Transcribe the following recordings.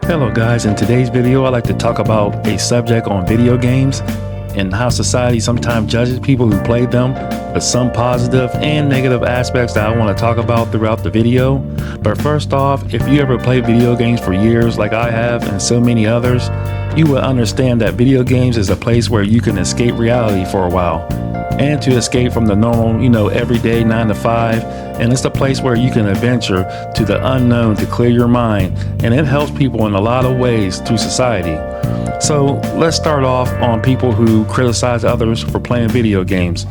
Hello guys, in today's video I'd like to talk about a subject on video games and how society sometimes judges people who play them, with some positive and negative aspects that I want to talk about throughout the video. But first off, if you ever played video games for years like I have and so many others, you will understand that video games is a place where you can escape reality for a while and to escape from the normal, everyday 9 to 5. And it's a place where you can adventure to the unknown to clear your mind, and it helps people in a lot of ways through society. So let's start off on people who criticize others for playing video games.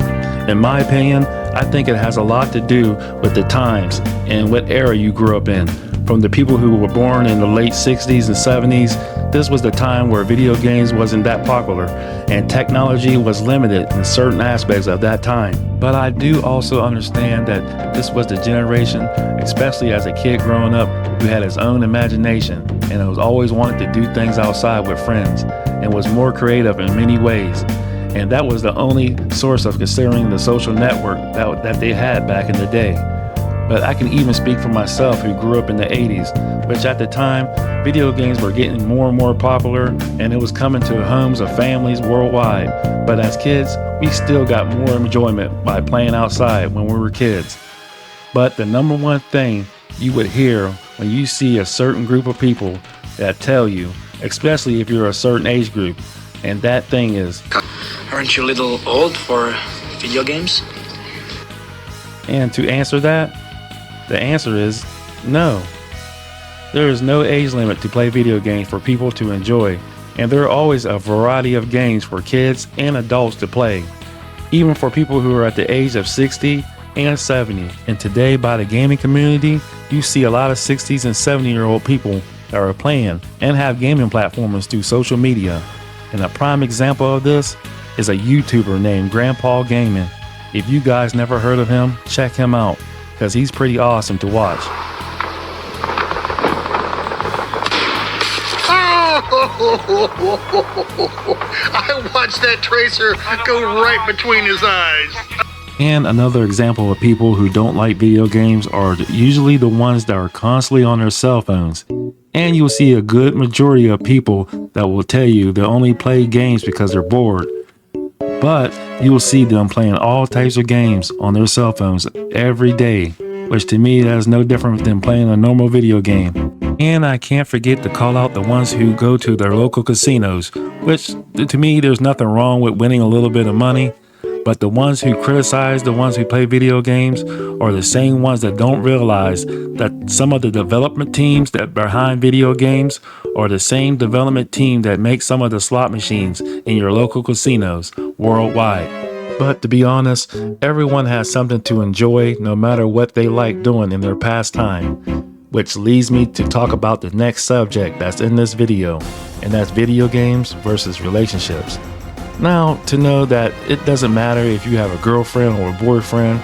In my opinion, I think it has a lot to do with the times and what era you grew up in. From the people who were born in the late 60s and 70s, this was the time where video games wasn't that popular and technology was limited in certain aspects of that time. But I do also understand that this was the generation, especially as a kid growing up, who had his own imagination and was always wanted to do things outside with friends and was more creative in many ways. And that was the only source of considering the social network that they had back in the day. But I can even speak for myself, who grew up in the 80s, which at the time, video games were getting more and more popular and it was coming to homes of families worldwide. But as kids, we still got more enjoyment by playing outside when we were kids. But the number one thing you would hear when you see a certain group of people that tell you, especially if you're a certain age group, and that thing is, "Aren't you a little old for video games?" And to answer that, the answer is no. There is no age limit to play video games for people to enjoy, and there are always a variety of games for kids and adults to play, even for people who are at the age of 60 and 70. And today, by the gaming community, you see a lot of 60s and 70-year-old people that are playing and have gaming platforms through social media. And a prime example of this is a YouTuber named Grandpa Gaming. If you guys never heard of him, check him out, because he's pretty awesome to watch. I watched that tracer go right between his eyes. And another example of people who don't like video games are usually the ones that are constantly on their cell phones. And you'll see a good majority of people that will tell you they only play games because they're bored. But you will see them playing all types of games on their cell phones every day, which to me that is no different than playing a normal video game. And I can't forget to call out the ones who go to their local casinos, which to me there's nothing wrong with winning a little bit of money. But the ones who criticize the ones who play video games are the same ones that don't realize that some of the development teams that behind video games are the same development team that make some of the slot machines in your local casinos worldwide. But to be honest, everyone has something to enjoy no matter what they like doing in their pastime. Which leads me to talk about the next subject that's in this video, and that's video games versus relationships. Now, to know that it doesn't matter if you have a girlfriend or a boyfriend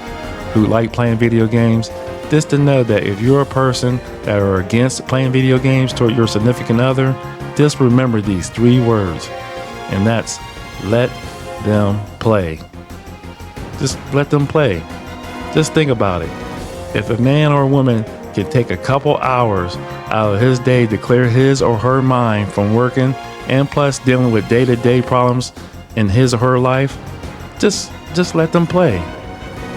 who like playing video games, just to know that if you're a person that are against playing video games toward your significant other, just remember these 3 words, and that's let them play. Just let them play. Just think about it. If a man or a woman can take a couple hours out of his day to clear his or her mind from working and plus dealing with day-to-day problems in his or her life, just let them play.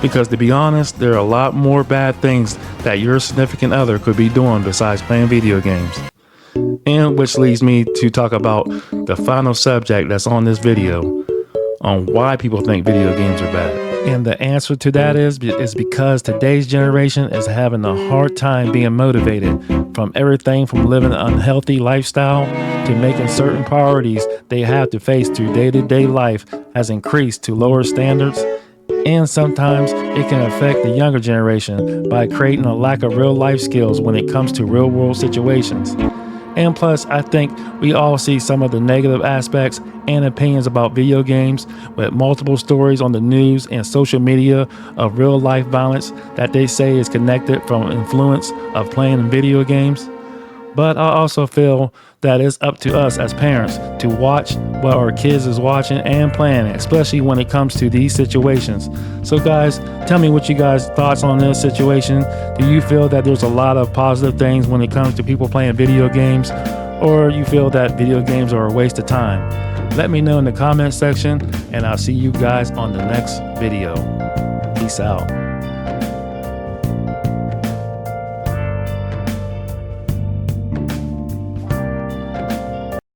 Because to be honest, there are a lot more bad things that your significant other could be doing besides playing video games. And which leads me to talk about the final subject that's on this video, on why people think video games are bad. And the answer to that is because today's generation is having a hard time being motivated from everything from living an unhealthy lifestyle to making certain priorities they have to face through day-to-day life has increased to lower standards. And sometimes it can affect the younger generation by creating a lack of real life skills when it comes to real world situations. And plus, I think we all see some of the negative aspects and opinions about video games with multiple stories on the news and social media of real life violence that they say is connected from influence of playing video games. But I also feel that it's up to us as parents to watch what our kids is watching and playing, especially when it comes to these situations. So guys, tell me what you guys' thoughts on this situation. Do you feel that there's a lot of positive things when it comes to people playing video games? or you feel that video games are a waste of time. Let me know in the comment section, and I'll see you guys on the next video. Peace out.